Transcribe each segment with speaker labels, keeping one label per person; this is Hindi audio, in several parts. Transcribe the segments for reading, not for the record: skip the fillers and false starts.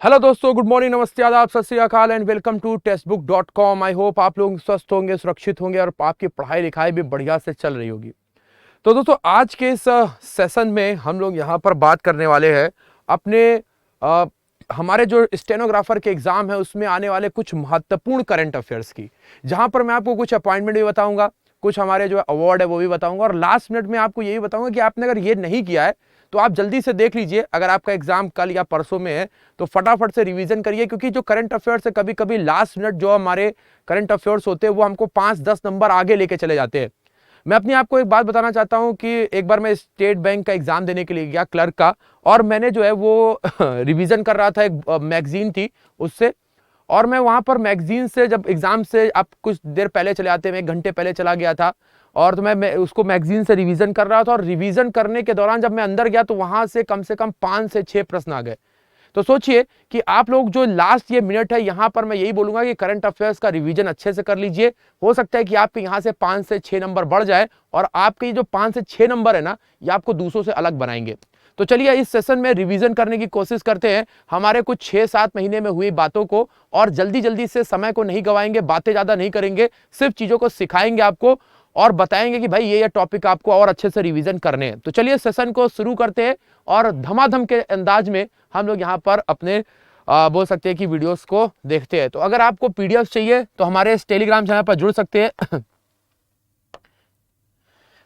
Speaker 1: हेलो दोस्तों, गुड मॉर्निंग, नमस्ते, आदाब, Sat Sri Akal and welcome to textbook dot com. I hope आप लोग स्वस्थ होंगे, सुरक्षित होंगे और आपकी पढ़ाई लिखाई भी बढ़िया से चल रही होगी। तो दोस्तों, आज के इस सेशन में हम लोग यहाँ पर बात करने वाले हैं अपने अ, हमारे जो स्टेनोग्राफर के एग्जाम है उसमें आने वाले कुछ महत्वपूर्ण करंट अफेयर्स की, जहां पर मैं आपको कुछ अपॉइंटमेंट भी बताऊंगा, कुछ हमारे जो अवार्ड है वो भी बताऊंगा और लास्ट मिनट में आपको यही बताऊंगा कि आपने अगर ये नहीं किया है तो आप जल्दी से देख लीजिए। अगर आपका एग्जाम कल या परसों में है तो फटाफट से रिवीजन करिए, क्योंकि जो करंट अफेयर्स है कभी कभी लास्ट मिनट जो हमारे करंट अफेयर्स होते हैं वो हमको 5-10 नंबर आगे लेके चले जाते हैं। मैं अपनी आपको एक बात बताना चाहता हूं कि एक बार मैं स्टेट बैंक का एग्जाम देने के लिए गया क्लर्क का, और मैंने जो है वो रिवीजन कर रहा था, एक मैगजीन थी उससे। और मैं वहां पर मैगजीन से जब एग्जाम से आप कुछ देर पहले चले आते, मैं 1 घंटे पहले चला गया था और तो मैं उसको मैगजीन से रिवीजन कर रहा था। और रिवीजन करने के दौरान जब मैं अंदर गया तो वहां से कम 5 से 6 प्रश्न आ गए। तो सोचिए कि आप लोग जो लास्ट ये मिनट है, यहां पर मैं यही बोलूंगा कि करंट अफेयर्स का रिवीजन अच्छे से कर लीजिए। हो सकता है कि आपके यहां से 5 से 6 नंबर बढ़ जाए और आपके ये जो 5 से 6 नंबर है ना, ये आपको दूसरों से अलग बनाएंगे। तो चलिए इस सेशन में रिवीजन करने की कोशिश करते हैं हमारे कुछ 6-7 महीने में हुई बातों को, और जल्दी जल्दी से समय को नहीं गवाएंगे, बातें ज्यादा नहीं करेंगे, सिर्फ चीजों को सिखाएंगे आपको और बताएंगे कि भाई ये टॉपिक आपको और अच्छे से रिवीजन करने हैं। तो चलिए सेशन को शुरू करते हैं और धमाधम के अंदाज में हम लोग यहाँ पर अपने बोल सकते हैं कि वीडियोस को देखते हैं। तो अगर आपको पीडीएफ चाहिए तो हमारे इस टेलीग्राम चैनल पर जुड़ सकते हैं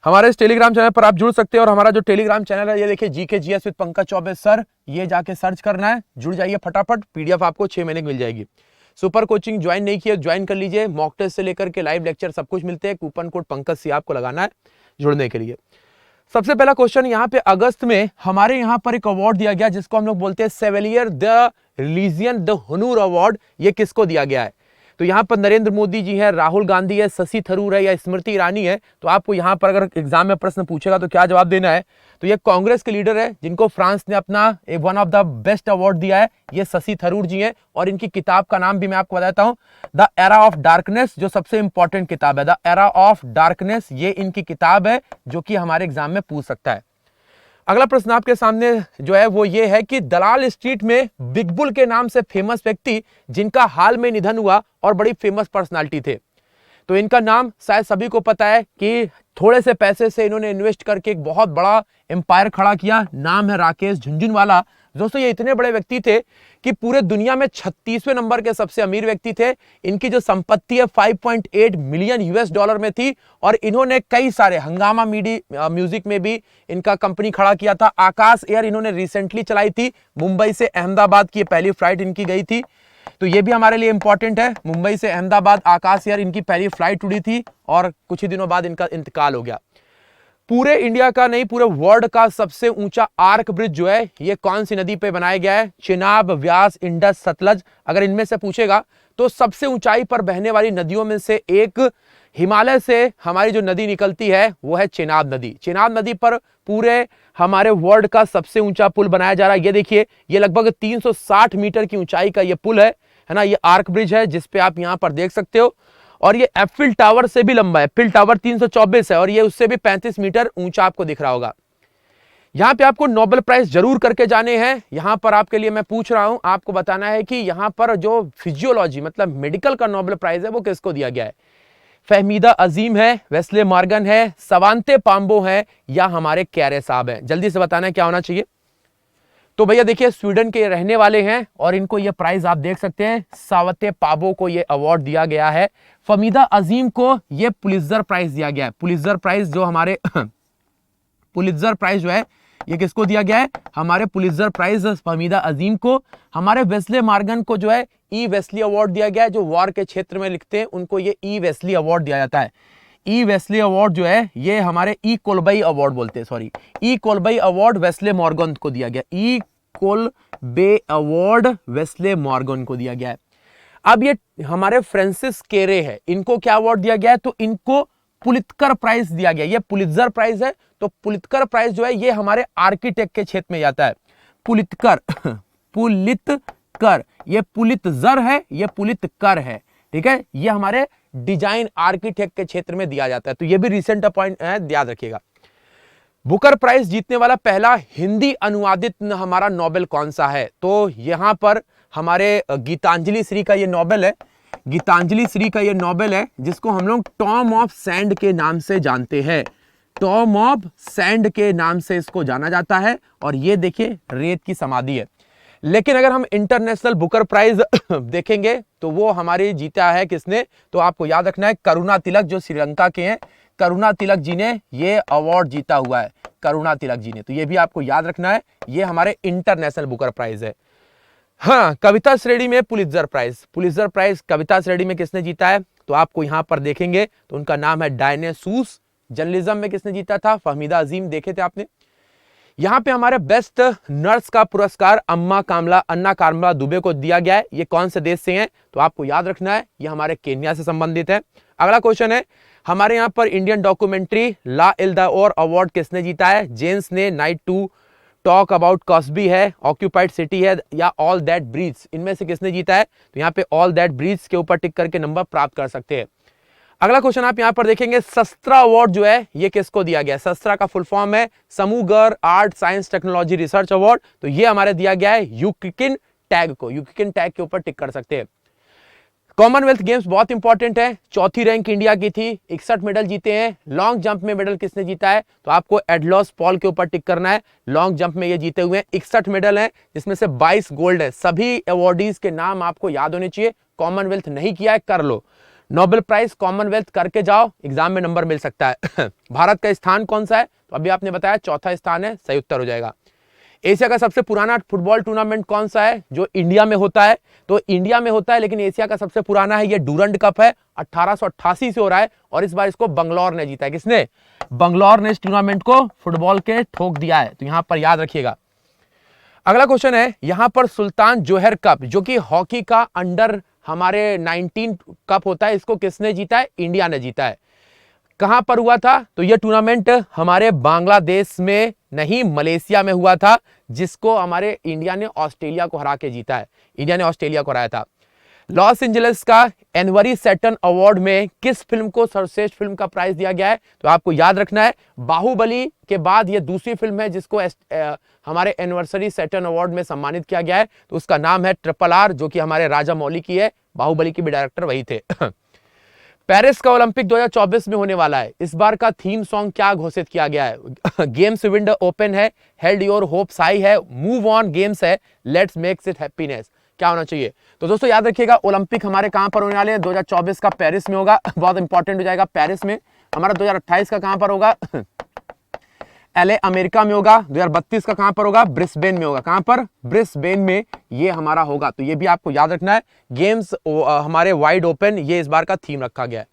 Speaker 1: हमारे इस टेलीग्राम चैनल पर आप जुड़ सकते हैं। और हमारा जो टेलीग्राम चैनल है ये देखिए, GK GS with Pankaj Choubey sir, ये जाके सर्च करना है, जुड़ जाइए फटाफट। पीडीएफ आपको 6 महीने की मिल जाएगी। सुपर कोचिंग ज्वाइन नहीं किया, ज्वाइन कर लीजिए। मॉक टेस्ट से लेकर के लाइव लेक्चर सब कुछ मिलते हैं। कूपन कोड पंकज सी आपको लगाना है जुड़ने के लिए। सबसे पहला क्वेश्चन, यहाँ पे अगस्त में हमारे यहाँ पर एक अवार्ड दिया गया जिसको हम लोग बोलते हैं सेवेलियर द रिलीजियन द हुनूर अवार्ड। ये किसको दिया गया है? तो यहाँ पर नरेंद्र मोदी जी है, राहुल गांधी है, शशि थरूर है या स्मृति ईरानी है। तो आपको यहाँ पर अगर एग्जाम में प्रश्न पूछेगा तो क्या जवाब देना है? तो ये कांग्रेस के लीडर है जिनको फ्रांस ने अपना one of the best award दिया है, ये शशि थरूर जी हैं। और इनकी किताब का नाम भी मैं आपको बताता हूँ, द एरा ऑफ डार्कनेस, जो सबसे इंपॉर्टेंट किताब है, द एरा ऑफ डार्कनेस, ये इनकी किताब है जो कि हमारे एग्जाम में पूछ सकता है। अगला प्रश्न आपके सामने जो है वो ये है कि दलाल स्ट्रीट में बिग बुल के नाम से फेमस व्यक्ति जिनका हाल में निधन हुआ और बड़ी फेमस पर्सनालिटी थे, तो इनका नाम शायद सभी को पता है कि थोड़े से पैसे से इन्होंने इन्वेस्ट करके एक बहुत बड़ा एम्पायर खड़ा किया। नाम है राकेश झुनझुनवाला। दोस्तों, ये इतने बड़े व्यक्ति थे कि पूरे दुनिया में 36वें नंबर के सबसे अमीर व्यक्ति थे। इनकी जो संपत्ति है 5.8 मिलियन यूएस डॉलर में थी। और इन्होंने कई सारे हंगामा म्यूजिक में भी इनका कंपनी खड़ा किया था। आकाश एयर इन्होंने रिसेंटली चलाई थी, मुंबई से अहमदाबाद की पहली फ्लाइट इनकी गई थी, तो ये भी हमारे लिए इंपॉर्टेंट है। मुंबई से अहमदाबाद आकाश एयर इनकी पहली फ्लाइट उड़ी थी और कुछ ही दिनों बाद इनका इंतकाल हो गया। पूरे इंडिया का नहीं, पूरे वर्ल्ड का सबसे ऊंचा आर्क ब्रिज जो है ये कौन सी नदी पे बनाया गया है? चिनाब, व्यास, इंडस, सतलज। अगर इनमें से पूछेगा तो सबसे ऊंचाई पर बहने वाली नदियों में से एक, हिमालय से हमारी जो नदी निकलती है वो है चिनाब नदी। चिनाब नदी पर पूरे हमारे वर्ल्ड का सबसे ऊंचा पुल बनाया जा रहा है। ये देखिए, ये लगभग 360 मीटर की ऊंचाई का ये पुल है ना, ये आर्क ब्रिज है जिसपे आप यहां पर देख सकते हो। और ये एफिल टावर से भी लंबा है। एफिल टावर 324 है और ये उससे भी 35 मीटर ऊंचा आपको दिख रहा होगा। यहां पे आपको नोबेल प्राइज जरूर करके जाने हैं। यहां पर आपके लिए मैं पूछ रहा हूं, आपको बताना है कि यहां पर जो फिजियोलॉजी मतलब मेडिकल का नोबेल प्राइज है वो किसको दिया गया है? फहमीदा अजीम है, वेस्ले मॉर्गन है, सवांते पाम्बो है या हमारे क्यारे साहब हैं? जल्दी से बताना है क्या होना चाहिए। तो भैया देखिए, स्वीडन के रहने वाले हैं और इनको ये प्राइज आप देख सकते हैं, सावते पाबो को ये अवार्ड दिया गया है। फमीदा अजीम को ये पुलित्जर प्राइज दिया गया है। पुलित्जर प्राइज जो हमारे पुलित्जर प्राइज जो है ये किसको दिया गया है? हमारे पुलित्जर प्राइज फमीदा अजीम को। हमारे वेस्ले मॉर्गन को जो है ई वेस्ली अवार्ड दिया गया है। जो वॉर के क्षेत्र में लिखते हैं उनको ये ई वेस्ली अवार्ड दिया जाता है। ई वेस्ले अवार्ड जो है ये हमारे ई कोलबई अवार्ड बोलते हैं, सॉरी, ई कोलबई अवार्ड वेस्ले मॉर्गन को दिया गया। ई कोलबे अवार्ड वेस्ले मॉर्गन को दिया गया है। अब ये हमारे फ्रांसिस केरे है, इनको क्या अवार्ड दिया गया है? तो इनको पुलित्कर प्राइज दिया गया। ये पुलित्जर प्राइज है, तो पुलित्कर प्राइज जो है ये हमारे आर्किटेक्ट के क्षेत्र में जाता है। पुलित्कर पुलित्कर, ये पुलित्जर है, ये पुलित्कर है, ठीक है। ये हमारे डिजाइन आर्किटेक्ट के क्षेत्र में दिया जाता है। तो ये भी रिसेंट अपॉइंट है, याद रखिएगा। बुकर प्राइज जीतने वाला पहला हिंदी अनुवादित हमारा नोबेल कौन सा है? तो यहां पर हमारे गीतांजलि श्री का ये नोबेल है, गीतांजलि श्री का ये नोबेल है, जिसको हम लोग टॉम ऑफ सैंड के नाम से जानते हैं। टॉम ऑफ सैंड के नाम से इसको जाना जाता है। और ये देखिए रेत की समाधि है। लेकिन अगर हम इंटरनेशनल बुकर प्राइज देखेंगे तो वो हमारी जीता है किसने, तो आपको याद रखना है करुणा तिलक, जो श्रीलंका के हैं, करुणा तिलक जी ने ये अवार्ड जीता हुआ है, करुणा तिलक जी ने। तो ये भी आपको याद रखना है, ये हमारे इंटरनेशनल बुकर प्राइज है। हाँ, कविता श्रेणी में पुलित्जर प्राइज, पुलित्जर प्राइज कविता श्रेणी में किसने जीता है, तो आपको यहां पर देखेंगे तो उनका नाम है डायने सूस। जर्नलिज्म में किसने जीता था, फहमीदा अजीम, देखे थे आपने। यहां पे हमारे बेस्ट नर्स का पुरस्कार अन्ना कामला दुबे को दिया गया है। ये कौन से देश से हैं, तो आपको याद रखना है ये हमारे केन्या से संबंधित है। अगला क्वेश्चन है, हमारे यहाँ पर इंडियन डॉक्यूमेंट्री ला इल द और अवार्ड किसने जीता है, जेम्स ने, night to talk about Cosby है, ऑक्यूपाइड सिटी है, या ऑल दैट ब्रीथ्स, इनमें से किसने जीता है, तो यहाँ पे ऑल दैट ब्रीथ्स के ऊपर टिक करके नंबर प्राप्त कर सकते हैं। अगला क्वेश्चन आप यहां पर देखेंगे, शस्त्रा अवार्ड जो है ये किसको दिया गया है, शस्त्रा का फुल फॉर्म है समूगर art science technology research award. तो ये हमारे दिया गया है यूक्रेन टैग को, यूक्रेन टैग के ऊपर टिक कर सकते हैं। कॉमनवेल्थ गेम्स बहुत इंपॉर्टेंट है, चौथी रैंक इंडिया की थी, 61 मेडल जीते हैं। लॉन्ग जंप में मेडल किसने जीता है, तो आपको एडलॉस पॉल के ऊपर टिक करना है। लॉन्ग जंप में ये जीते हुए 61 मेडल हैं, जिसमें से 22 गोल्ड है। सभी अवार्डीज के नाम आपको याद होने चाहिए, कॉमनवेल्थ नहीं किया है कर लो। नोबेल प्राइज कॉमनवेल्थ करके जाओ, एग्जाम में नंबर मिल सकता है। भारत का स्थान कौन सा है, तो अभी आपने बताया चौथा स्थान है, सही उत्तर हो जाएगा। एशिया का सबसे पुराना फुटबॉल टूर्नामेंट कौन सा है, जो इंडिया में होता है, तो इंडिया में होता है लेकिन एशिया का सबसे पुराना है, ये डूरंड कप है, 1888 से हो रहा है। और इस बार इसको बंगलौर ने जीता है। किसने, बंगलौर ने इस टूर्नामेंट को फुटबॉल के ठोक दिया है, तो यहां पर याद रखिएगा। अगला क्वेश्चन है, यहां पर सुल्तान जोहर कप, जो कि हॉकी का अंडर हमारे 19 कप होता है, इसको किसने जीता है, इंडिया ने जीता है। कहां पर हुआ था, तो यह टूर्नामेंट हमारे बांग्लादेश में नहीं मलेशिया में हुआ था, जिसको हमारे इंडिया ने ऑस्ट्रेलिया को हरा के जीता है। इंडिया ने ऑस्ट्रेलिया को हराया था। लॉस एंजलिस का एनवरी सैटर्न अवार्ड में किस फिल्म को सर्वश्रेष्ठ फिल्म का प्राइज दिया गया है, तो आपको याद रखना है बाहुबली के बाद यह दूसरी फिल्म है जिसको हमारे एनिवर्सरी सैटर्न अवार्ड में सम्मानित किया गया है। तो उसका नाम है RRR, जो कि हमारे राजा मौली की है, बाहुबली की भी डायरेक्टर वही थे। पेरिस का ओलंपिक 2024 में होने वाला है, इस बार का थीम सॉन्ग क्या घोषित किया गया है, गेम्स विंडो ओपन है, हेल्ड योर होप्स हाई है, मूव ऑन गेम्स है, लेट्स मेक्स इट हैप्पीनेस, क्या होना चाहिए। तो दोस्तों याद रखिएगा, ओलंपिक हमारे कहां पर होने वाले हैं, 2024 का पेरिस में होगा, बहुत इंपॉर्टेंट हो जाएगा पेरिस में। हमारा 2028 का कहां पर होगा, LA अमेरिका में होगा। 2032 का कहां पर होगा, ब्रिस्बेन में होगा। कहां पर, ब्रिस्बेन में ये हमारा होगा। तो ये भी आपको याद रखना है, गेम्स हमारे वाइड ओपन, ये इस बार का थीम रखा गया है।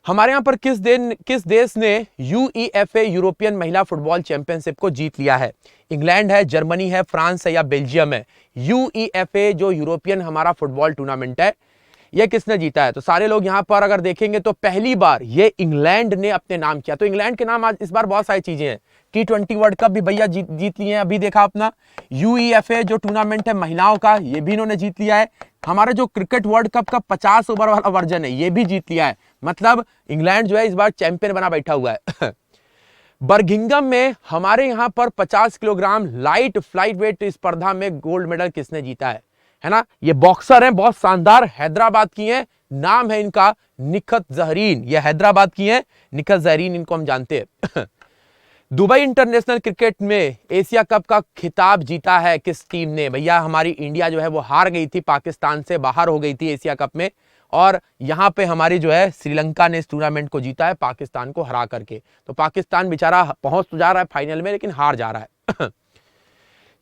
Speaker 1: हमारे यहां पर किस देश ने UEFA यूरोपियन महिला फुटबॉल चैंपियनशिप को जीत लिया है, इंग्लैंड है, जर्मनी है, फ्रांस है, या बेल्जियम है। UEFA जो यूरोपियन हमारा फुटबॉल टूर्नामेंट है, ये किसने जीता है, तो सारे लोग यहां पर अगर देखेंगे तो पहली बार ये इंग्लैंड ने अपने नाम किया। तो इंग्लैंड के नाम आज इस बार बहुत सारी चीजें हैं, T20 वर्ल्ड कप भी भैया जीत लिए हैं, अभी देखा अपना। UEFA जो टूर्नामेंट है महिलाओं का, ये भी इन्होंने जीत लिया है। हमारा जो क्रिकेट वर्ल्ड कप का 50 ओवर वाला वर्जन है, ये भी जीत लिया है। मतलब इंग्लैंड जो है इस बार चैंपियन बना बैठा हुआ है। बर्मिंघम में हमारे यहां पर 50 किलोग्राम लाइट फ्लाइट वेट स्पर्धा में गोल्ड मेडल किसने जीता है ना, ये बॉक्सर हैं, बहुत शानदार, हैदराबाद की हैं, नाम है इनका निखत जहरीन, ये हैदराबाद की हैं, निखत जहरीन, इनको हम जानते हैं। दुबई इंटरनेशनल क्रिकेट में एशिया कप का खिताब जीता है किस टीम ने, भैया हमारी इंडिया जो है वो हार गई थी, पाकिस्तान से बाहर हो गई थी एशिया कप में, और यहां पे हमारी जो है श्रीलंका ने इस टूर्नामेंट को जीता है पाकिस्तान को हरा करके। तो पाकिस्तान बेचारा पहुंच तो जा रहा है फाइनल में, लेकिन हार जा रहा है।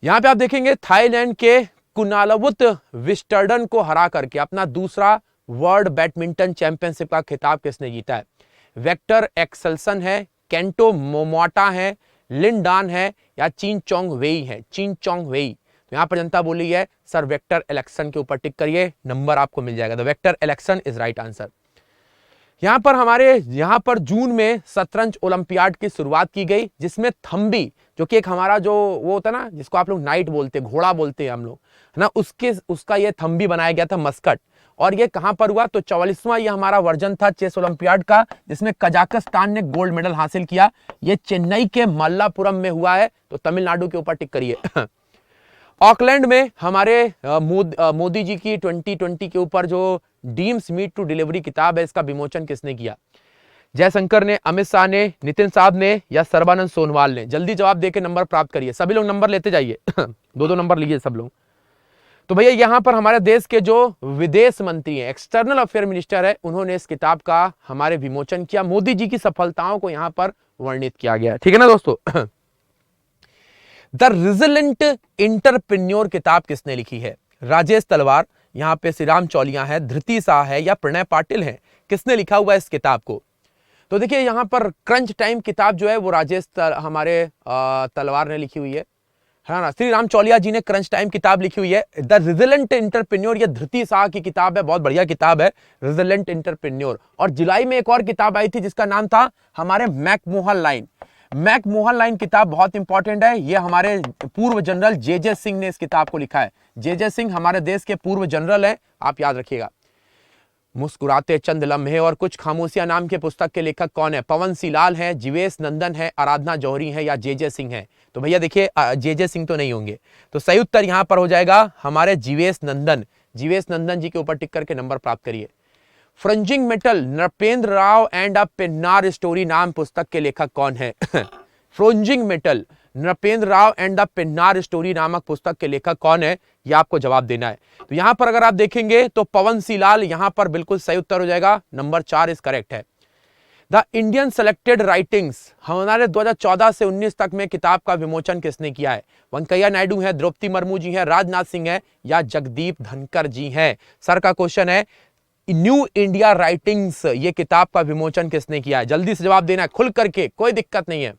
Speaker 1: यहां पे आप देखेंगे थाईलैंड के कुनालवुत विस्टर्डन को हरा करके अपना दूसरा वर्ल्ड बैडमिंटन चैंपियनशिप का खिताब किसने जीता है, वेक्टर एक्सेल्सन है, केंटो मोमोटा है, लिन डान है, या चीन चोंग वेई है, चीन चोंग वेई। तो यहां पर जनता बोली है सर वेक्टर इलेक्शन के ऊपर टिक करिए, नंबर आपको मिल जाएगा। तो vector election is right answer. यहां पर जून में शतरंज ओलंपियाड की शुरुआत की गई, जिसमें थम्बी, जो कि एक हमारा जो वो होता है ना, जिसको आप लोग नाइट बोलते हैं, घोड़ा बोलते हैं हम लोग, है ना, उसका ये थम्बी बनाया गया था मस्कट। और ये कहां पर हुआ, तो 44वां ये हमारा वर्जन था चेस ओलंपियाड का, जिसमें कजाकिस्तान ने गोल्ड मेडल हासिल किया। ये चेन्नई के मल्लापुरम में हुआ है, तो तमिलनाडु के ऊपर टिक करिए। ऑकलैंड में हमारे मोदी जी की 2020 के ऊपर जो डीम्स मीट टू डिलीवरी किताब है, इसका विमोचन किसने किया? जयशंकर ने, अमित शाह ने, नितिन साहब ने या सर्बानंद सोनोवाल ने? जल्दी जवाब देके नंबर प्राप्त करिए, सभी लोग नंबर लेते जाइए। दो दो नंबर लीजिए सब लोग। तो भैया यहां पर हमारे देश के जो विदेश मंत्री हैं, एक्सटर्नल अफेयर मिनिस्टर है, उन्होंने इस किताब का हमारे विमोचन किया। मोदी जी की सफलताओं को यहां पर वर्णित किया गया, ठीक है ना दोस्तों। द रेजिलेंट एंटरप्रेन्योर किताब किसने लिखी है? राजेश तलवार, यहां पे श्री राम चौलिया है, धृति शाह है या प्रणय पाटिल है? किसने लिखा हुआ है इस किताब को? तो देखिए यहां पर क्रंच टाइम किताब जो है वो हमारे तलवार ने लिखी हुई है ना। श्री राम चौलिया जी ने क्रंच टाइम किताब लिखी हुई है। द रेजिलेंट एंटरप्रेन्योर, ये धृति शाह की किताब है, बहुत बढ़िया किताब है रेजिलेंट एंटरप्रेन्योर। और जुलाई में एक और किताब आई थी जिसका नाम था हमारे मैकमोहन लाइन। मैकमोहन लाइन किताब बहुत इंपॉर्टेंट है, ये हमारे पूर्व जनरल जे सिंह ने इस किताब को लिखा है। जे सिंह हमारे देश के पूर्व जनरल है, आप याद रखिएगा। मुस्कुराते चंद लम्हे और कुछ खामोशियां नाम के पुस्तक के लेखक कौन है? पवन सिलाल है, जीवेश नंदन है, आराधना जौहरी है या जे सिंह है? तो भैया देखिए जे सिंह तो नहीं होंगे, तो सही उत्तर यहां पर हो जाएगा हमारे जीवेश नंदन। जीवेश नंदन जी के ऊपर टिक करके नंबर प्राप्त करिए। Fringing metal, Nripendra Rao and a Pennar story नाम पुस्तक के लेखक कौन है? Fringing metal, Nripendra Rao and the Pennar story नामक पुस्तक के लेखक कौन है? यह आपको जवाब देना है। तो यहां पर अगर आप देखेंगे तो पवन सिलाल यहां पर बिल्कुल सही उत्तर हो जाएगा, नंबर 4 इस करेक्ट है। द इंडियन सेलेक्टेड राइटिंग्स, हमारे 2014 से 19 तक में किताब का विमोचन किसने किया है? वेंकैया नायडू है, द्रौपदी मुर्मू जी है, राजनाथ सिंह है या जगदीप धनखड़ जी हैं? सर का क्वेश्चन है न्यू इंडिया राइटिंग्स, ये किताब का विमोचन किसने किया है? जल्दी से जवाब देना है खुल करके, कोई दिक्कत नहीं है।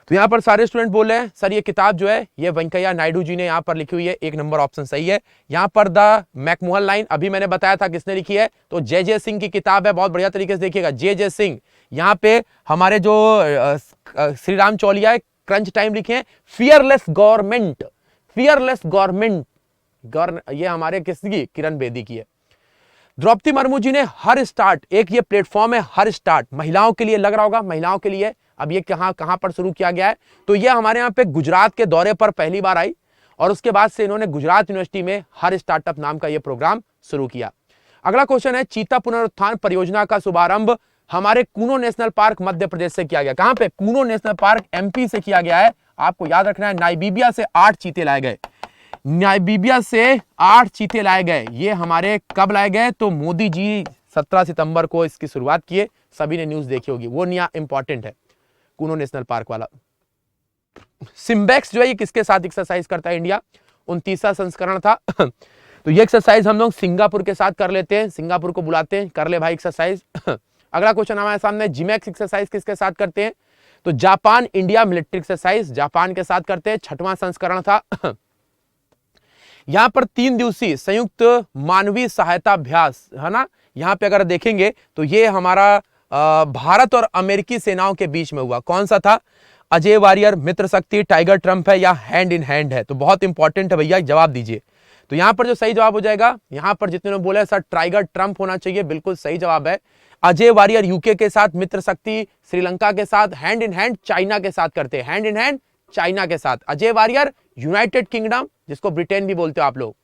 Speaker 1: तो यहां पर सारे स्टूडेंट बोल रहे हैं सर ये किताब जो है ये वेंकैया नायडू जी ने यहां पर लिखी हुई है, एक नंबर ऑप्शन सही है। यहां पर द मैकमोहन लाइन अभी मैंने बताया था किसने लिखी है, तो जे सिंह की किताब है, बहुत बढ़िया तरीके से देखिएगा जे सिंह। यहां पे हमारे जो श्री राम चौलिया है क्रंच टाइम लिखे हैं फियरलेस गवर्नमेंट, फियरलेस गवर्नमेंट, ये हमारे किसकी? किरण बेदी की है। द्रौपदी मुर्मू जी ने हर स्टार्ट, एक ये प्लेटफॉर्म है हर स्टार्ट, महिलाओं के लिए लग रहा होगा, महिलाओं के लिए। अब ये कहां पर शुरू किया गया है? तो ये हमारे यहाँ पे गुजरात के दौरे पर पहली बार आई और उसके बाद से इन्होंने गुजरात यूनिवर्सिटी में हर स्टार्टअप नाम का ये प्रोग्राम शुरू किया। अगला क्वेश्चन है चीता पुनरुत्थान परियोजना का शुभारंभ हमारे कूनो नेशनल पार्क मध्य प्रदेश से किया गया। कहां पे? कूनो नेशनल पार्क एमपी से किया गया है। आपको याद रखना है नाइबीबिया से 8 चीते लाए गए, नाइबीबिया से 8 चीते लाए गए। ये हमारे कब लाए गए? तो मोदी जी 17 सितंबर को इसकी शुरुआत किए, सभी ने न्यूज देखी होगी, वो निया इंपॉर्टेंट है कूनो नेशनल पार्क वाला। सिम्बेक्स जो है ये किसके साथ एक्सरसाइज करता है? इंडिया 29वां संस्करण था। तो ये एक्सरसाइज हम लोग सिंगापुर के साथ कर लेते हैं, सिंगापुर को बुलाते हैं, कर ले भाई एक्सरसाइज। अगला क्वेश्चन हमारे सामने जिमैक्स एक्सरसाइज किसके साथ करते हैं? तो Japan India military exercise Japan के साथ करते हैं, 6वां संस्करण था। यहां पर 3 दिवसीय संयुक्त मानवीय सहायता अभ्यास है ना, यहां पे अगर देखेंगे तो ये हमारा भारत और अमेरिकी सेनाओं के बीच में हुआ। कौन सा था? अजय वारियर, मित्र शक्ति, टाइगर ट्रंप है या हैंड इन हैंड है? तो बहुत इंपॉर्टेंट है भैया, जवाब दीजिए। तो यहां पर जो सही जवाब हो जाएगा, यहां पर जितने लोग बोले सर टाइगर ट्रंप होना चाहिए, बिल्कुल सही जवाब है। अजय वारियर यूके के साथ, मित्र शक्ति श्रीलंका के साथ, हैंड इन हैंड चाइना के साथ करते हैं, हैंड इन हैंड चाइना के साथ। अजय वारियर यूनाइटेड किंगडम, जिसको ब्रिटेन भी बोलते हो आप लोग।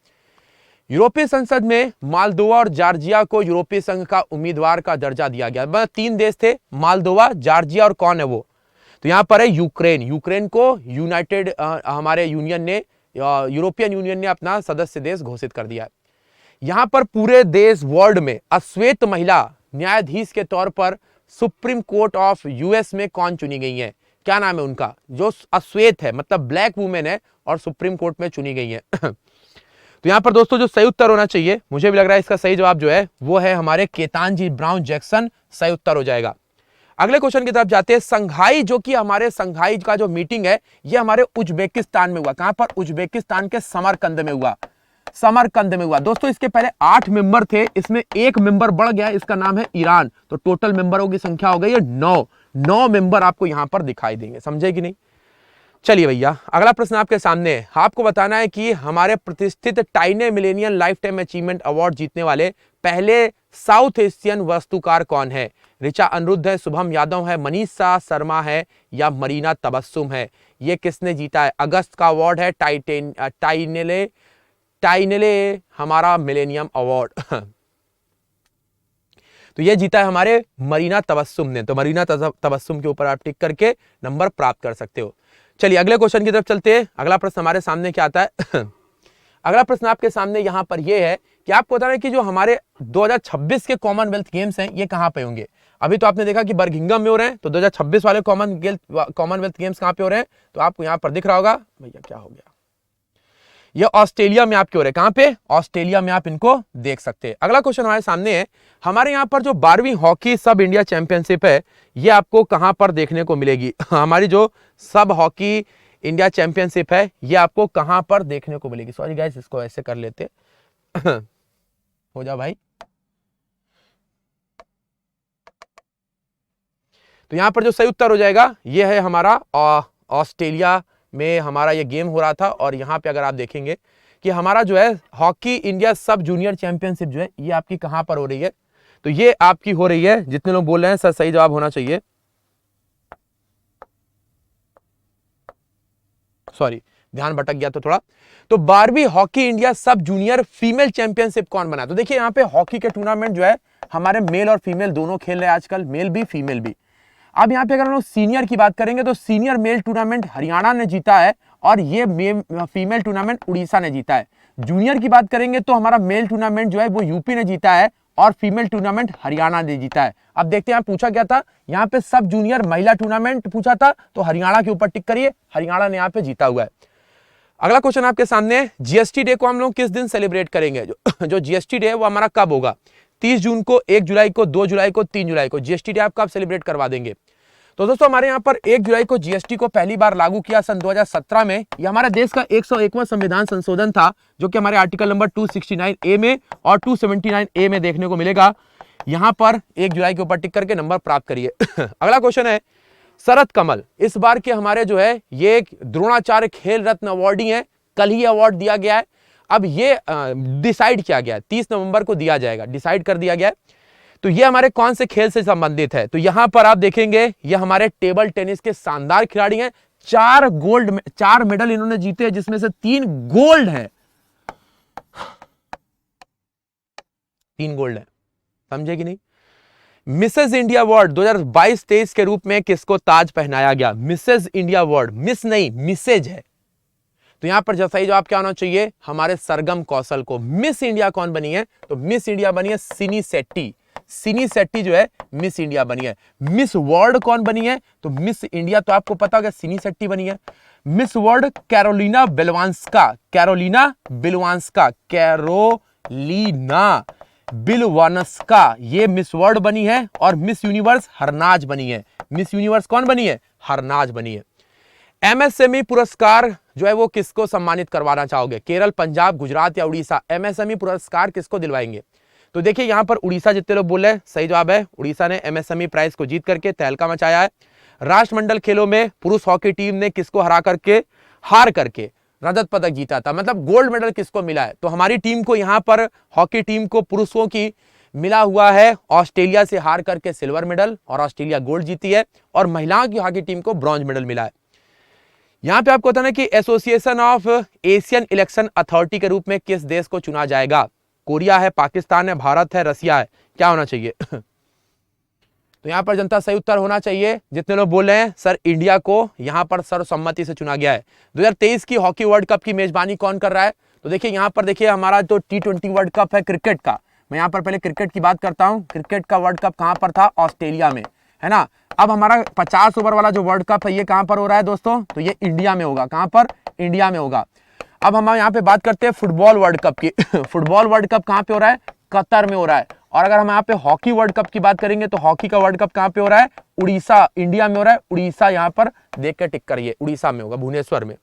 Speaker 1: यूरोपीय संसद में मालदोवा और जॉर्जिया को यूरोपीय संघ का उम्मीदवार का दर्जा दिया गया। मतलब 3 देश थे, मालदोवा, जॉर्जिया और कौन है वो? तो यहां पर है यूक्रेन। यूक्रेन को यूनाइटेड हमारे यूनियन ने, यूरोपियन यूनियन ने अपना सदस्य देश घोषित कर दिया है। यहां पर पूरे देश वर्ल्ड में अश्वेत महिला न्यायाधीश के तौर पर सुप्रीम कोर्ट ऑफ यूएस में कौन चुनी गई है? क्या नाम है उनका? जो अश्वेत है मतलब ब्लैक वुमेन है और सुप्रीम कोर्ट में चुनी गई है। तो यहां पर दोस्तों जो सही उत्तर होना चाहिए, मुझे भी लग रहा है इसका सही जवाब जो है वो है हमारे केतानजी ब्राउन जैक्सन, सही उत्तर हो जाएगा। अगले क्वेश्चन की तरफ जाते हैं। संघाई, जो कि हमारे संघाई का जो मीटिंग है ये हमारे उज्बेकिस्तान में हुआ। कहां पर? उज्बेकिस्तान के समरकंद में हुआ, समरकंद में हुआ। दोस्तों इसके पहले 8 मेंबर थे, इसमें एक मेंबर बढ़ गया, इसका नाम है ईरान। तो टोटल मेंबरों की संख्या हो गई है 9 मेंबर आपको यहां पर दिखाई देंगे, समझे कि नहीं? चलिए भैया अगला प्रश्न आपके सामने है। आपको बताना है कि हमारे प्रतिष्ठित टाइने millennium life time achievement award जीतने वाले पहले साउथ एशियन वास्तुकार कौन है? ऋचा अनिरुद्ध है, शुभम यादव है, मनीषा शर्मा है या मरीना तबस्सुम है? ये किसने जीता है? अगस्त का अवार्ड है, टाइनेले हमारा मिलेनियम अवार्ड। तो ये जीता है हमारे मरीना तबस्सुम ने। तो मरीना तबस्सुम के ऊपर आप टिक करके नंबर प्राप्त कर सकते हो। चलिए अगले क्वेश्चन की तरफ चलते हैं। अगला प्रश्न हमारे सामने क्या आता है? अगला प्रश्न आपके सामने यहां पर यह है कि आपको बता रहे कि जो हमारे 2026 के कॉमनवेल्थ गेम्स हैं ये कहां पे होंगे। अभी तो आपने देखा कि बर्मिंघम में हो रहे हैं, तो 2026 वाले कॉमनवेल्थ गेम्स कहां पे हो रहे हैं? तो आपको यहां पर दिख रहा होगा, भैया क्या हो गया, ये ऑस्ट्रेलिया में आपके हो रहे हैं। कहां पे? ऑस्ट्रेलिया में आप इनको देख सकते हैं। अगला क्वेश्चन हमारे सामने है, हमारे यहां पर जो 12वीं हॉकी सब इंडिया चैंपियनशिप है ये आपको कहां पर देखने को मिलेगी? हमारी जो सब हॉकी इंडिया चैंपियनशिप है ये आपको कहां पर देखने को मिलेगी? सॉरी गाइस, इसको ऐसे कर लेते हो जा भाई। तो यहां पर जो सही उत्तर हो जाएगा ये है हमारा ऑस्ट्रेलिया में हमारा ये गेम हो रहा था। और यहाँ पे अगर आप देखेंगे कि हमारा जो है हॉकी इंडिया सब जूनियर चैंपियनशिप जो है ये आपकी कहां पर हो रही है? तो ये आपकी हो रही है, जितने लोग बोल रहे हैं सर सही जवाब होना चाहिए, सॉरी ध्यान भटक गया तो थोड़ा। तो 12वीं हॉकी इंडिया सब जूनियर फीमेल चैंपियनशिप कौन बना? तो देखिए यहाँ पे हॉकी के टूर्नामेंट जो है हमारे मेल और फीमेल दोनों खेल रहे हैं आजकल, मेल भी फीमेल भी। अब यहाँ पे अगर हम लोग सीनियर की बात करेंगे तो सीनियर मेल टूर्नामेंट हरियाणा ने जीता है और ये फीमेल टूर्नामेंट उड़ीसा ने जीता है। जूनियर की बात करेंगे तो हमारा मेल टूर्नामेंट जो है वो यूपी ने जीता है और फीमेल टूर्नामेंट हरियाणा ने जीता है। अब देखते हैं पूछा क्या था, यहाँ पे सब जूनियर महिला टूर्नामेंट पूछा था, तो हरियाणा के ऊपर टिक करिए, हरियाणा ने यहाँ पे जीता हुआ है। अगला क्वेश्चन आपके सामने, जीएसटी डे को हम लोग किस दिन सेलिब्रेट करेंगे? जो जीएसटी डे है वो हमारा कब होगा? 30 जून को, 1 जुलाई को, 2 जुलाई को, 3 जुलाई को। जीएसटी डे आप कब सेलिब्रेट करवा देंगे? तो दोस्तों हमारे यहाँ पर 1 जुलाई को जीएसटी को पहली बार लागू किया सन 2017 में। ये हमारे देश का 101वां संविधान संशोधन था जो कि हमारे आर्टिकल नंबर 269A में और 279A में देखने को मिलेगा। यहाँ पर 1 जुलाई के ऊपर टिक करके नंबर प्राप्त करिए। अगला क्वेश्चन है, शरद कमल इस बार के हमारे जो है ये द्रोणाचार्य खेल रत्न अवार्डी है, कल ही अवार्ड दिया गया है। अब ये डिसाइड किया गया है, 30 नवंबर को दिया जाएगा, डिसाइड कर दिया गया है। तो ये हमारे कौन से खेल से संबंधित है? तो यहां पर आप देखेंगे ये हमारे टेबल टेनिस के शानदार खिलाड़ी हैं। 4 मेडल इन्होंने जीते हैं जिसमें से 3 गोल्ड है, 3 गोल्ड है, समझे कि नहीं? मिसेज इंडिया अवार्ड 2022-23 के रूप में किसको ताज पहनाया गया? मिसेज इंडिया अवार्ड, मिस नहीं मिसेज है। तो यहां पर सही जवाब क्या होना चाहिए? हमारे सरगम कौशल को। मिस इंडिया कौन बनी है? तो मिस इंडिया बनी है सिनी शेट्टी। सिनी शेट्टी जो है मिस इंडिया बनी है। मिस वर्ल्ड कौन बनी है? तो मिस इंडिया तो आपको पता होगा सिनी शेट्टी बनी है। Miss World Karolina Bielawska, Karolina Bielawska, Karolina Bielawska ये मिस वर्ल्ड बनी है। और मिस यूनिवर्स हरनाज बनी है। मिस यूनिवर्स कौन बनी है? हरनाज बनी है। एमएसएमई पुरस्कार जो है वो किसको सम्मानित करवाना चाहोगे? केरल, पंजाब, गुजरात या उड़ीसा? एमएसएमई पुरस्कार किसको दिलवाएंगे? तो देखिए यहां पर उड़ीसा जितने लोग बोल रहे हैं सही जवाब है, उड़ीसा ने एमएसएमई प्राइज को जीत करके तहलका मचाया है। राष्ट्रमंडल खेलों में पुरुष हॉकी टीम ने किसको हार करके रजत पदक जीता था, मतलब गोल्ड मेडल किसको मिला है? तो हमारी टीम को यहां पर हॉकी टीम को पुरुषों की मिला हुआ है ऑस्ट्रेलिया से हार करके सिल्वर मेडल और ऑस्ट्रेलिया गोल्ड जीती है, और महिलाओं की हॉकी टीम को ब्रॉन्ज मेडल मिला है। यहां पे आपको बताना है कि association of Asian election authority के रूप में किस देश को चुना जाएगा? कोरिया है, पाकिस्तान है, भारत है, रसिया है? क्या होना चाहिए? तो यहां पर जनता सही उत्तर होना चाहिए। जितने लोग बोल रहे हैं सर इंडिया को यहां पर सर्वसम्मति से चुना गया है। 2023 की हॉकी वर्ल्ड कप की मेजबानी कौन कर रहा है? तो देखिए यहां पर देखिए हमारा जो T20 वर्ल्ड कप है क्रिकेट का, मैं यहां पर पहले क्रिकेट की बात करता हूं। क्रिकेट का वर्ल्ड कप कहां पर था? ऑस्ट्रेलिया में, है ना। अब हमारा 50 ओवर वाला जो वर्ल्ड कप है ये कहां पर हो रहा है दोस्तों? तो ये इंडिया में होगा। कहां पर? इंडिया में होगा। अब हम यहाँ पे बात करते हैं फुटबॉल वर्ल्ड कप की। फुटबॉल वर्ल्ड कप कहां पे हो रहा है? कतर में हो रहा है। और अगर हम यहाँ पे हॉकी वर्ल्ड कप की बात करेंगे तो हॉकी का वर्ल्ड कप कहां पे हो रहा है? उड़ीसा, इंडिया में हो रहा है। उड़ीसा यहाँ पर देख के टिक करिए, उड़ीसा में होगा, भुवनेश्वर में।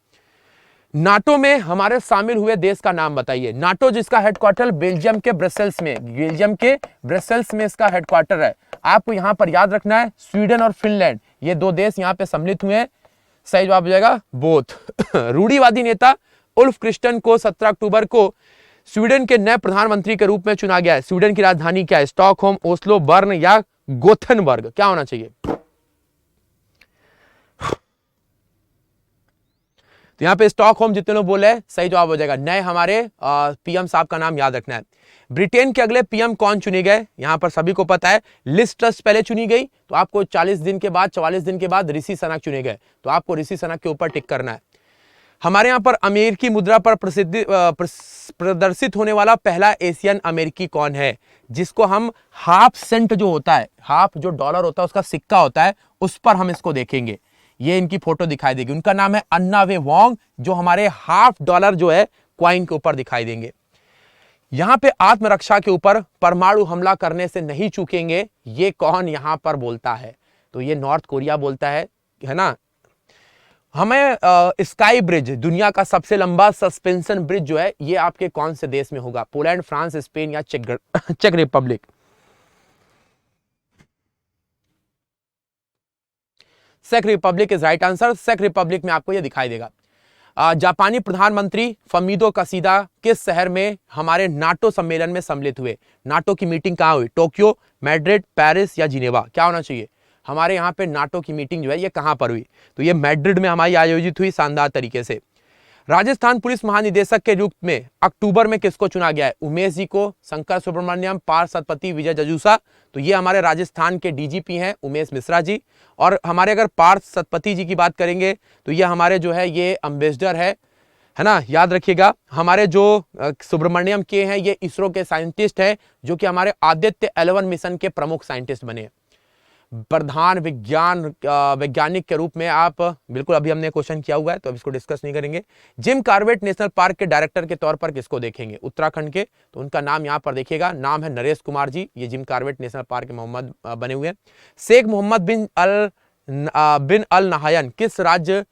Speaker 1: नाटो में हमारे शामिल हुए देश का नाम बताइए। नाटो जिसका हेडक्वार्टर बेल्जियम के ब्रसेल्स में, बेल्जियम के ब्रसेल्स में इसका हेडक्वार्टर है। आपको यहां पर याद रखना है स्वीडन और फिनलैंड ये 2 देश यहां पे सम्मिलित हुए हैं। सही जवाब हो जाएगा बोथ। रूढ़िवादी नेता उल्फ क्रिस्टन को 17 अक्टूबर को स्वीडन के नए प्रधानमंत्री के रूप में चुना गया है। स्वीडन की राजधानी क्या है? स्टॉकहोम, ओस्लो, बर्न या गोथेनबर्ग? क्या होना चाहिए? तो यहां पे स्टॉकहोम जितने लोग बोले सही जवाब हो जाएगा। नए हमारे पीएम साहब का नाम याद रखना है। ब्रिटेन के अगले पीएम कौन चुने गए? यहां पर सभी को पता है, लिज ट्रस पहले चुनी गई, तो आपको 40 दिन के बाद 44 दिन के बाद ऋषि सनक चुने गए, तो आपको ऋषि सनक के ऊपर टिक करना है। हमारे यहां पर अमेरिकी मुद्रा पर प्रदर्शित होने वाला पहला एशियन अमेरिकी कौन है? जिसको हम हाफ सेंट जो होता है, हाफ जो डॉलर होता है उसका सिक्का होता है, उस पर हम इसको देखेंगे। ये इनकी फोटो दिखाई देगी। उनका नाम है अन्ना वे वोंग, जो हमारे हाफ डॉलर जो है क्वाइन के ऊपर दिखाई देंगे। यहां पे आत्मरक्षा के ऊपर परमाणु हमला करने से नहीं चूकेंगे, ये कौन यहां पर बोलता है? तो ये नॉर्थ कोरिया बोलता है ना। हमें स्काई ब्रिज, दुनिया का सबसे लंबा सस्पेंशन ब्रिज जो है, ये आपके कौन से देश में होगा? पोलैंड, फ्रांस, स्पेन या चेक रिपब्लिक? चेक रिपब्लिक इज राइट आंसर। चेक रिपब्लिक में आपको यह दिखाई देगा। जापानी प्रधानमंत्री फमीदो कसीदा किस शहर में हमारे नाटो सम्मेलन में सम्मिलित हुए? नाटो की मीटिंग कहां हुई? टोक्यो, मैड्रिड, पेरिस या जिनेवा? क्या होना चाहिए? हमारे यहाँ पे नाटो की मीटिंग जो है ये कहां पर हुई? तो ये मैड्रिड में हमारी आयोजित हुई शानदार तरीके से। राजस्थान पुलिस महानिदेशक के रूप में अक्टूबर में किसको चुना गया है? उमेश जी को, शंकर सुब्रमण्यम, पार्थ सतपति, विजय जजूसा? तो ये हमारे राजस्थान के डीजीपी हैं उमेश मिश्रा जी। और हमारे अगर पार्थ सतपति जी की बात करेंगे तो ये हमारे जो है ये एम्बेसडर है ना, याद रखिएगा। हमारे जो सुब्रमण्यम के हैं ये इसरो के साइंटिस्ट हैं, जो कि हमारे आदित्य 11 मिशन के प्रमुख साइंटिस्ट बने। प्रधान वैज्ञानिक के रूप में आप बिल्कुल, अभी हमने क्वेश्चन किया हुआ है तो अब इसको डिस्कस नहीं करेंगे। जिम कॉर्बेट नेशनल पार्क के डायरेक्टर के तौर पर किसको देखेंगे? उत्तराखंड के, तो उनका नाम यहां पर देखिएगा, नाम है नरेश कुमार जी। ये जिम कॉर्बेट नेशनल पार्क के मोहम्मद बने हुए हैं। शेख मोहम्मद बिन अल नहायन किस राज्य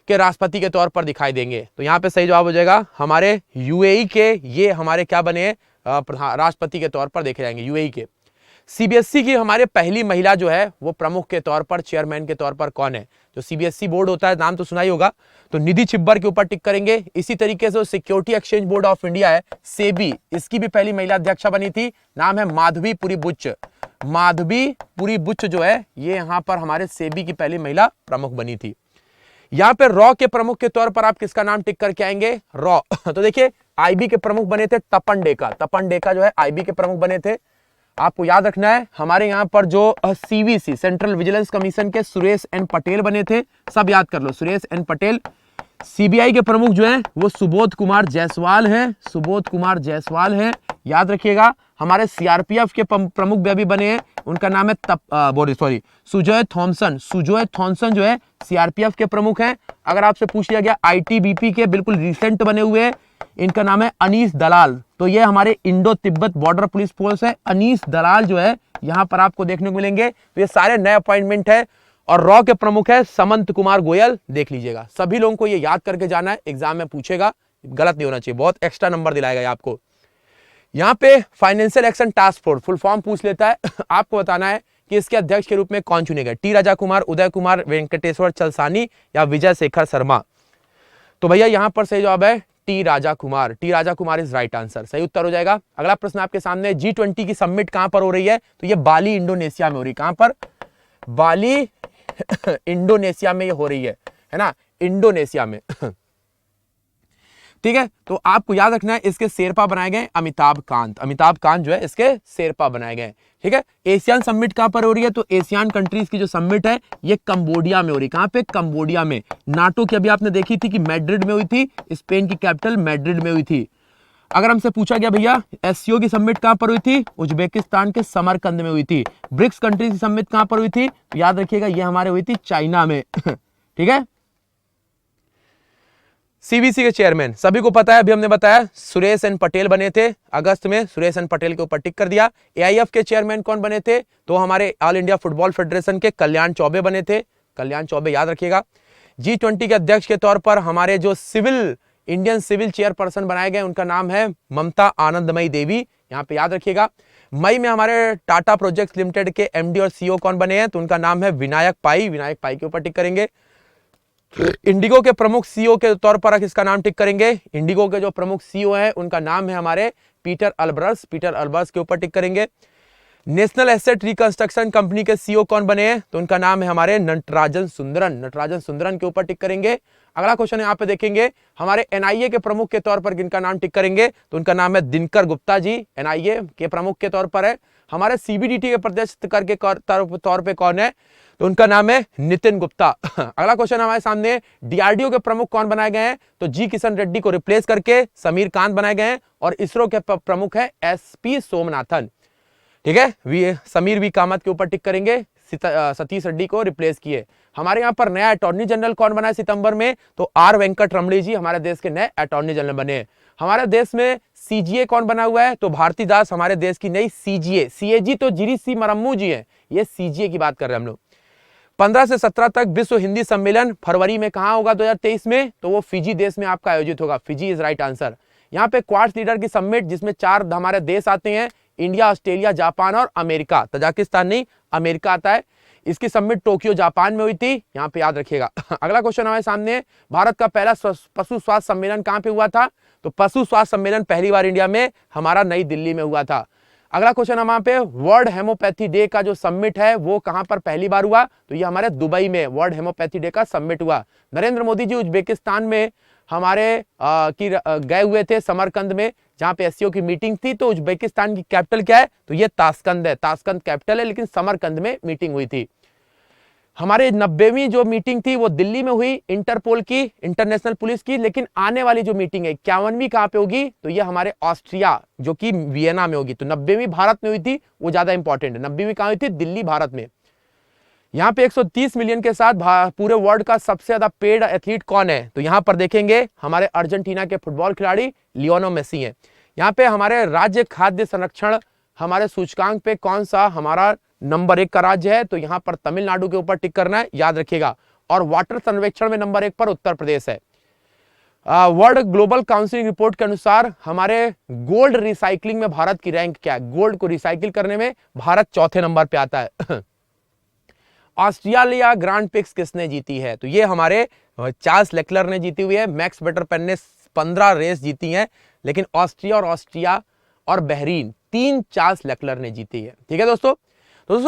Speaker 1: के राष्ट्रपति के तौर पर दिखाई देंगे? तो यहाँ पे सही जवाब हो जाएगा हमारे यूएई के, ये हमारे क्या बने हैं? राष्ट्रपति के तौर पर देखे जाएंगे यूएई के। सीबीएसई की हमारे पहली महिला जो है वो प्रमुख के तौर पर, चेयरमैन के तौर पर कौन है? जो सीबीएसई बोर्ड होता है, नाम तो सुना ही होगा, तो निधि छिब्बर के ऊपर टिक करेंगे। इसी तरीके से security exchange board of India है, सेबी, इसकी भी पहली महिला अध्यक्षा बनी थी, नाम है माधवी पुरी बुच्च। माधवी पुरी बुच्च जो है ये यहाँ पर हमारे सेबी की पहली महिला प्रमुख बनी थी। यहाँ पे रॉ के प्रमुख के तौर पर आप किसका नाम टिक करके आएंगे? रॉ। तो देखिए आईबी के प्रमुख बने थे तपन डेका। तपन डेका जो है आईबी के प्रमुख बने थे। आपको याद रखना है हमारे यहाँ पर जो सीवीसी, सेंट्रल विजिलेंस कमीशन के सुरेश एन पटेल बने थे, सब याद कर लो, सुरेश एन पटेल। सीबीआई के प्रमुख जो है वो सुबोध कुमार जायसवाल हैं, सुबोध कुमार जायसवाल हैं, याद रखिएगा। हमारे सीआरपीएफ के प्रमुख भी अभी बने हैं, उनका नाम है सुजॉय थॉमसन। सुजॉय थॉमसन जो है सीआरपीएफ के प्रमुख हैं। अगर आपसे पूछ लिया गया आईटीबीपी के बिल्कुल रिसेंट बने हुए हैं, इनका नाम है अनीस दलाल। तो ये हमारे Indo Tibet border police force है, अनीस दलाल जो है यहां पर आपको देखने को मिलेंगे। तो ये सारे नए अपॉइंटमेंट है। और रॉ के प्रमुख है समंत कुमार गोयल, देख लीजिएगा। सभी लोगों को ये याद करके जाना है, एग्जाम में पूछेगा, गलत नहीं होना चाहिए, बहुत एक्स्ट्रा नंबर दिलाएगा आपको। यहाँ पे financial action task force full form पूछ लेता है आपको बताना है कि इसके अध्यक्ष के रूप में कौन चुने गए? टी राजा कुमार, उदय कुमार, वेंकटेश्वर चलसानी या विजय शेखर शर्मा? तो भैया यहां पर सही जवाब है T Raja Kumar. T Raja Kumar is right answer, सही उत्तर हो जाएगा। अगला प्रश्न आपके सामने, G20 की समिट कहां पर हो रही है? तो ये बाली इंडोनेशिया में हो रही है। कहां पर? बाली इंडोनेशिया में ये हो रही है ना, इंडोनेशिया में ठीक है। तो आपको याद रखना है इसके शेरपा बनाए गए अमिताभ कांत। अमिताभ कांत जो है इसके शेरपा बनाए गए, ठीक है। एशियन समिट कहां पर हो रही है? तो एशियन कंट्रीज की जो समिट है ये कंबोडिया में हो रही है। कहां पे? कंबोडिया में। नाटो की अभी आपने देखी थी कि मैड्रिड में हुई थी, स्पेन की कैपिटल मैड्रिड में हुई थी। अगर हमसे पूछा गया भैया एससीओ की समिट कहां पर हुई थी? उज्बेकिस्तान के समरकंद में हुई थी। ब्रिक्स कंट्रीज की समिट कहां पर हुई थी? तो याद रखिएगा ये हमारे हुई थी चाइना में ठीक है। सीबीसी के चेयरमैन सभी को पता है, अभी हमने बताया सुरेश एन पटेल बने थे अगस्त में, सुरेश एन पटेल के ऊपर टिक कर दिया। एआईएफ के चेयरमैन कौन बने थे? तो हमारे ऑल इंडिया फुटबॉल फेडरेशन के कल्याण चौबे बने थे, कल्याण चौबे, याद रखिएगा। G20 के अध्यक्ष के तौर पर हमारे जो इंडियन सिविल चेयरपर्सन बनाए गए उनका नाम है ममता आनंदमयी देवी, यहाँ पे याद रखिएगा। मई में हमारे टाटा प्रोजेक्ट्स लिमिटेड के एमडी और सीईओ कौन बने हैं? तो उनका नाम है विनायक पाई, विनायक पाई के ऊपर टिक करेंगे। इंडिगो के प्रमुख सीईओ के तौर पर किसका नाम टिक करेंगे? इंडिगो के जो प्रमुख सीईओ हैं उनका नाम है हमारे पीटर अल्बर्स। पीटर अल्बर्स के ऊपर टिक करेंगे। नेशनल एसेट रिकंस्ट्रक्शन कंपनी के सीईओ कौन बने हैं? तो उनका नाम है हमारे नटराजन सुंदरन। नटराजन सुंदरन के ऊपर टिक करेंगे। अगला क्वेश्चन यहाँ पे देखेंगे, हमारे एनआईए के प्रमुख के तौर पर किनका नाम टिक करेंगे? तो उनका नाम है दिनकर गुप्ता जी, एनआईए के प्रमुख के तौर पर है। हमारे सीबीडीटी के प्रदेश कर के तौर पे कौन है? तो उनका नाम है नितिन गुप्ता। अगला क्वेश्चन हमारे सामने, डीआरडीओ के प्रमुख कौन बनाए गए हैं? तो जी किशन रेड्डी को रिप्लेस करके समीर कांत बनाए गए हैं। और इसरो के प्रमुख है एसपी सोमनाथन। ठीक है, समीर वी कामत के ऊपर टिक करेंगे, सतीश रेड्डी को रिप्लेस किए। हमारे यहाँ पर नया अटॉर्नी जनरल कौन बना है सितंबर में? तो आर वेंकट रमणी जी हमारे देश के नए अटॉर्नी जनरल बने। हमारे देश में सीजीए कौन बना हुआ है? तो भारती दास हमारे देश की नई सीजीए। सीएजी तो जिरी सी मरम्मू जी है, ये सीजीए की बात कर रहे हैं हम लोग। 15 से 17 तक विश्व हिंदी सम्मेलन फरवरी में कहां होगा 2023 में? तो वो फिजी देश में आपका आयोजित होगा। Fiji is right answer. यहाँ पे क्वाड्स लीडर की समिट जिसमें 4 हमारे देश आते हैं, इंडिया, ऑस्ट्रेलिया, जापान और अमेरिका। तजाकिस्तान नहीं, अमेरिका आता है। इसकी समिट टोक्यो जापान में हुई थी, यहाँ पे याद रखिएगा। अगला क्वेश्चन हमारे सामने है, भारत का पहला पशु स्वास्थ्य सम्मेलन कहां पे हुआ था? तो पशु स्वास्थ्य सम्मेलन पहली बार इंडिया में हमारा नई दिल्ली में हुआ था। अगला क्वेश्चन हम यहाँ पे, वर्ल्ड हेमोपैथी डे का जो समिट है वो कहां पर पहली बार हुआ? तो ये हमारे दुबई में वर्ल्ड हेमोपैथी डे का समिट हुआ। नरेंद्र मोदी जी उज्बेकिस्तान में हमारे गए हुए थे, समरकंद में, जहां पे एससीओ की मीटिंग थी। तो उज्बेकिस्तान की कैपिटल क्या है? तो ये ताशकंद है, ताशकंद कैपिटल है, लेकिन समरकंद में मीटिंग हुई थी। हमारे 90वीं जो मीटिंग थी वो दिल्ली में हुई, इंटरपोल की, इंटरनेशनल पुलिस की। लेकिन आने वाली जो मीटिंग है 51वीं कहां पे होगी? तो ये हमारे ऑस्ट्रिया जो कि वियना में होगी। तो 90वीं भारत में हुई थी, वो ज्यादा इंपॉर्टेंट है। 90वीं कहां हुई थी? दिल्ली, भारत में। यहाँ पे 130 मिलियन के साथ पूरे वर्ल्ड का सबसे ज्यादा पेड एथलीट कौन है? तो यहाँ पर देखेंगे हमारे अर्जेंटीना के फुटबॉल खिलाड़ी लियोनो मेसी हैं। यहाँ पे हमारे राज्य खाद्य संरक्षण हमारे सूचकांक पे कौन सा हमारा नंबर 1 का राज्य है? तो यहाँ पर तमिलनाडु के ऊपर टिक करना है, याद रखिएगा। और वाटर सर्वेक्षण में नंबर 1 पर उत्तर प्रदेश है। वर्ल्ड ग्लोबल काउंसिल रिपोर्ट के अनुसार हमारे गोल्ड रिसाइकलिंग में भारत की रैंक क्या है? गोल्ड को रिसाइकिल करने में भारत चौथे नंबर पे आता है। ऑस्ट्रेलिया ग्रांड प्रिक्स किसने जीती है? तो ये हमारे चार्ल्स लेक्लर ने जीती हुई है। मैक्स वेटरपेन ने 15 रेस जीती हैं, लेकिन ऑस्ट्रिया और बहरीन 3 चार्ल्स लेक्लर ने जीती है। ठीक है दोस्तों,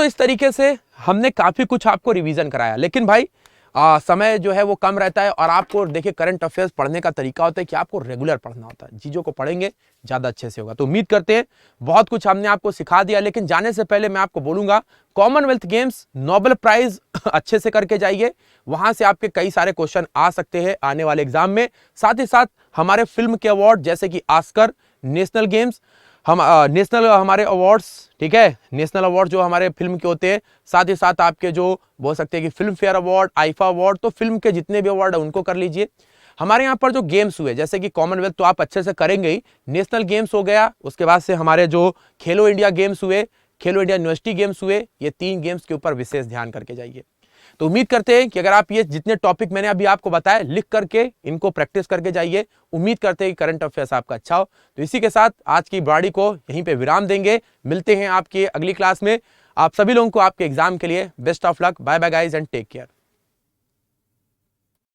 Speaker 1: इस तरीके से हमने काफी कुछ आपको रिवीजन कराया। लेकिन भाई समय जो है वो कम रहता है, और आपको देखिए करंट अफेयर्स पढ़ने का तरीका होता है कि आपको रेगुलर पढ़ना होता है। चीजों को पढ़ेंगे ज्यादा अच्छे से होगा। तो उम्मीद करते हैं बहुत कुछ हमने आपको सिखा दिया। लेकिन जाने से पहले मैं आपको बोलूंगा, कॉमनवेल्थ गेम्स नोबेल प्राइज अच्छे से करके जाइए, वहां से आपके कई सारे क्वेश्चन आ सकते हैं आने वाले एग्जाम में। साथ ही साथ हमारे फिल्म के अवार्ड जैसे कि ऑस्कर, नेशनल गेम्स, हम नेशनल हमारे अवार्ड्स, ठीक है, नेशनल अवार्ड जो हमारे फिल्म के होते हैं, साथ ही साथ आपके जो बोल सकते हैं कि film fair award, IIFA award, तो फिल्म के जितने भी अवार्ड है उनको कर लीजिए। हमारे यहाँ पर जो गेम्स हुए जैसे कि कॉमनवेल्थ तो आप अच्छे से करेंगे ही, नेशनल गेम्स हो गया, उसके बाद से हमारे जो खेलो इंडिया गेम्स हुए, खेलो इंडिया यूनिवर्सिटी गेम्स हुए, ये 3 गेम्स के ऊपर विशेष ध्यान करके जाइए। तो उम्मीद करते हैं कि अगर आप ये जितने टॉपिक मैंने अभी आपको बताए लिख करके इनको प्रैक्टिस करके जाइए, उम्मीद करते हैं कि करंट अफेयर्स आपका अच्छा हो। तो इसी के साथ आज की बाड़ी को यहीं पे विराम देंगे। मिलते हैं आपकी अगली क्लास में। आप सभी लोगों को आपके एग्जाम के लिए best of luck. Bye bye guys and take care.